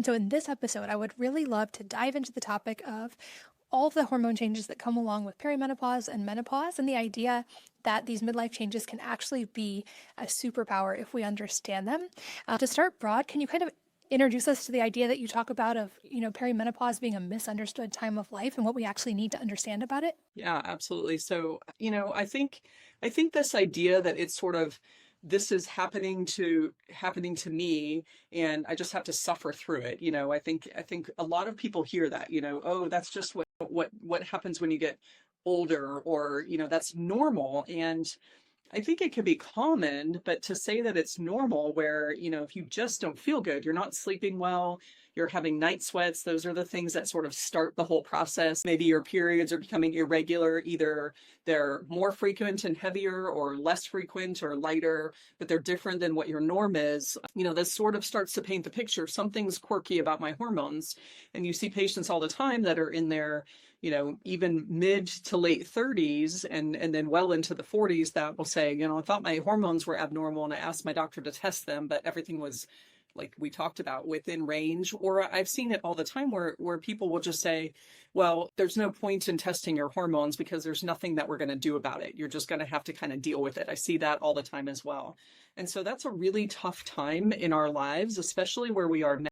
And so in this episode, I would really love to dive into the topic of all of the hormone changes that come along with perimenopause and menopause, and the idea that these midlife changes can actually be a superpower if we understand them. To start broad, can you kind of introduce us to the idea that you talk about of, perimenopause being a misunderstood time of life and what we actually need to understand about it? Yeah, absolutely. So, I think this idea that it's sort of this is happening to me and I just have to suffer through it. I think a lot of people hear that, oh, that's just what happens when you get older, or, that's normal. And I think it can be common, but to say that it's normal where, if you just don't feel good, you're not sleeping well, you're having night sweats, those are the things that sort of start the whole process. Maybe your periods are becoming irregular. Either they're more frequent and heavier or less frequent or lighter, but they're different than what your norm is. This sort of starts to paint the picture. Something's quirky about my hormones. And you see patients all the time that are in their even mid to late 30s and then well into the 40s that will say, I thought my hormones were abnormal and I asked my doctor to test them, but everything was, like we talked about, within range. Or I've seen it all the time where people will just say, well, there's no point in testing your hormones because there's nothing that we're going to do about it. You're just going to have to kind of deal with it. I see that all the time as well. And so that's a really tough time in our lives, especially where we are now.